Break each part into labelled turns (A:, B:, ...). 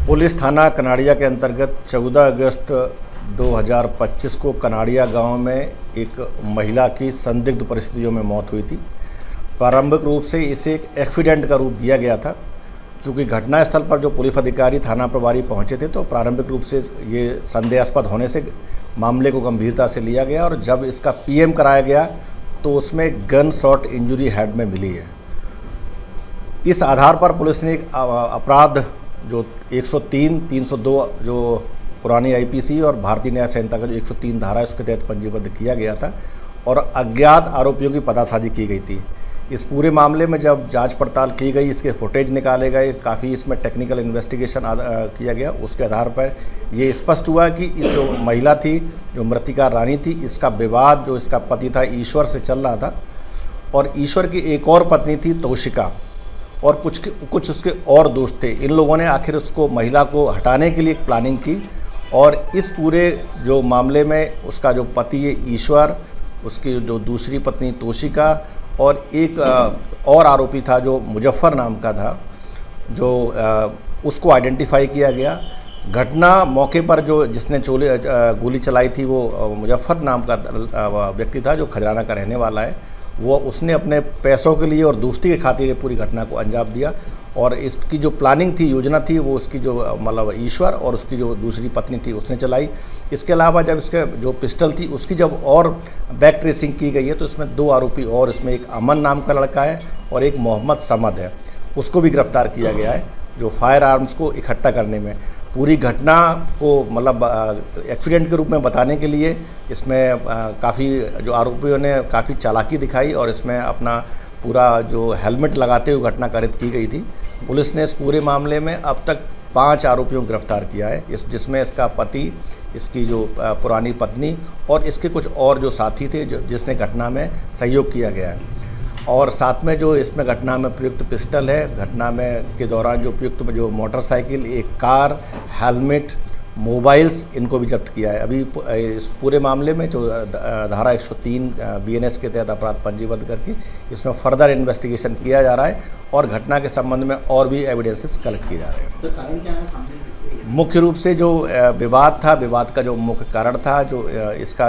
A: Police थाना कनाड़िया के अंतर्गत 14 अगस्त 2025 को कनाड़िया गांव में एक महिला की संदिग्ध परिस्थितियों में मौत हुई थी। प्रारंभिक रूप से इसे एक एक्सीडेंट का रूप दिया गया था। चूँकि घटनास्थल पर जो पुलिस अधिकारी थाना प्रभारी पहुंचे थे तो प्रारंभिक रूप से ये संदेहास्पद होने से मामले को गंभीरता से लिया गया और जब इसका पीएम कराया गया तो उसमें गन शॉट इंजरी हेड में मिली है। इस आधार पर पुलिस ने एक अपराध जो 103, 302 जो पुरानी आईपीसी और भारतीय न्याय संहिता का जो 103 धारा है उसके तहत पंजीबद्ध किया गया था और अज्ञात आरोपियों की पतासाजी की गई थी। इस पूरे मामले में जब जांच पड़ताल की गई, इसके फुटेज निकाले गए, काफ़ी इसमें टेक्निकल इन्वेस्टिगेशन किया गया। उसके आधार पर ये स्पष्ट हुआ कि इस जो महिला थी, जो मृतिका रानी थी, इसका विवाद जो इसका पति था ईश्वर से चल रहा था और ईश्वर की एक और पत्नी थी तोशिका और कुछ उसके और दोस्त थे। इन लोगों ने आखिर उसको महिला को हटाने के लिए एक प्लानिंग की और इस पूरे जो मामले में उसका जो पति है ईश्वर, उसकी जो दूसरी पत्नी तोशिका और एक और आरोपी था जो मुजफ्फर नाम का था, जो उसको आइडेंटिफाई किया गया। घटना मौके पर जो जिसने गोली चलाई थी वो मुजफ्फर नाम का व्यक्ति था जो खजराना का रहने वाला है। वो उसने अपने पैसों के लिए और दोस्ती के खातिर पूरी घटना को अंजाम दिया और इसकी जो प्लानिंग थी, योजना थी, वो उसकी जो मतलब ईश्वर और उसकी जो दूसरी पत्नी थी उसने चलाई। इसके अलावा जब इसके जो पिस्टल थी उसकी जब और बैक ट्रेसिंग की गई है तो इसमें 2 आरोपी और, इसमें एक अमन नाम का लड़का है और एक मोहम्मद समद है, उसको भी गिरफ्तार किया गया है जो फायर आर्म्स को इकट्ठा करने में। पूरी घटना को मतलब एक्सीडेंट के रूप में बताने के लिए इसमें काफ़ी जो आरोपियों ने काफ़ी चालाकी दिखाई और इसमें अपना पूरा जो हेलमेट लगाते हुए घटना कारित की गई थी। पुलिस ने इस पूरे मामले में अब तक 5 आरोपियों को गिरफ्तार किया है, जिसमें इसका पति, इसकी जो पुरानी पत्नी और इसके कुछ और जो साथी थे जिसने घटना में सहयोग किया गया है। और साथ में जो इसमें घटना में प्रयुक्त पिस्टल है, घटना में के दौरान जो प्रयुक्त जो मोटरसाइकिल, एक कार, हेलमेट, मोबाइल्स, इनको भी जब्त किया है। अभी इस पूरे मामले में जो धारा 103 बीएनएस के तहत अपराध पंजीबद्ध करके इसमें फर्दर इन्वेस्टिगेशन किया जा रहा है और घटना के संबंध में और भी एविडेंसेस कलेक्ट किए जा रहे हैं।
B: तो कारण क्या है?
A: मुख्य रूप से जो विवाद था, विवाद का जो मुख्य कारण था जो इसका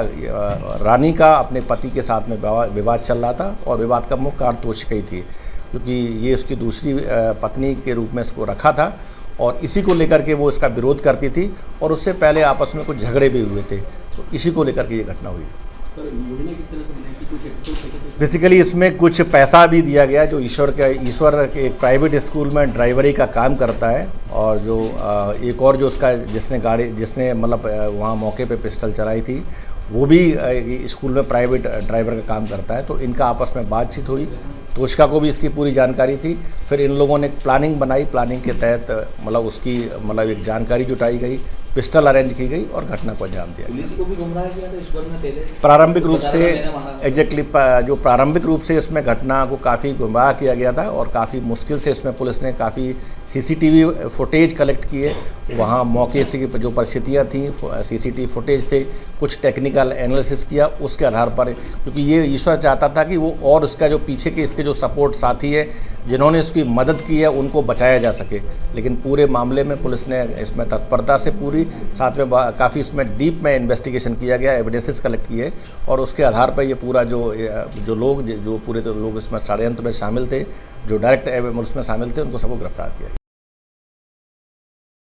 A: रानी का अपने पति के साथ में विवाद चल रहा था और विवाद का मुख्य कारण तोशिका ही थी, क्योंकि ये उसकी दूसरी पत्नी के रूप में इसको रखा था और इसी को लेकर के वो इसका विरोध करती थी और उससे पहले आपस में कुछ झगड़े भी हुए थे, तो इसी को लेकर के ये घटना हुई। बेसिकली इसमें कुछ पैसा भी दिया गया जो ईश्वर के एक प्राइवेट स्कूल में ड्राइवरी का काम करता है और जो एक और जो उसका जिसने मतलब वहाँ मौके पे पिस्टल चलाई थी वो भी स्कूल में प्राइवेट ड्राइवर का काम करता है। तो इनका आपस में बातचीत हुई, तोशिका को भी इसकी पूरी जानकारी थी। फिर इन लोगों ने प्लानिंग बनाई, प्लानिंग के तहत मतलब उसकी मतलब एक जानकारी जुटाई गई, पिस्टल अरेंज की गई और घटना को अंजाम दिया।
B: पुलिस को भी गुमराह किया था ईश्वर ने पहले
A: प्रारंभिक रूप से एग्जैक्टली जो प्रारंभिक रूप से इसमें घटना को काफ़ी गुमराह किया गया था और काफ़ी मुश्किल से इसमें पुलिस ने काफ़ी सीसीटीवी फुटेज कलेक्ट किए। वहाँ मौके से जो परिस्थितियाँ थी, सीसीटीवी फुटेज थे, कुछ टेक्निकल एनालिसिस किया, उसके आधार पर, क्योंकि ये ईश्वर चाहता था कि वो और उसका जो पीछे के इसके जो सपोर्ट साथी है जिन्होंने इसकी मदद की है उनको बचाया जा सके। लेकिन पूरे मामले में पुलिस ने इसमें तत्परता से पूरी, साथ में काफ़ी इसमें डीप में इन्वेस्टिगेशन किया गया, एविडेंसेस कलेक्ट किए और उसके आधार पर ये पूरा जो पूरे लोग इसमें षड्यंत्र में शामिल थे, जो डायरेक्ट उसमें शामिल थे, उनको सबको गिरफ्तार किया।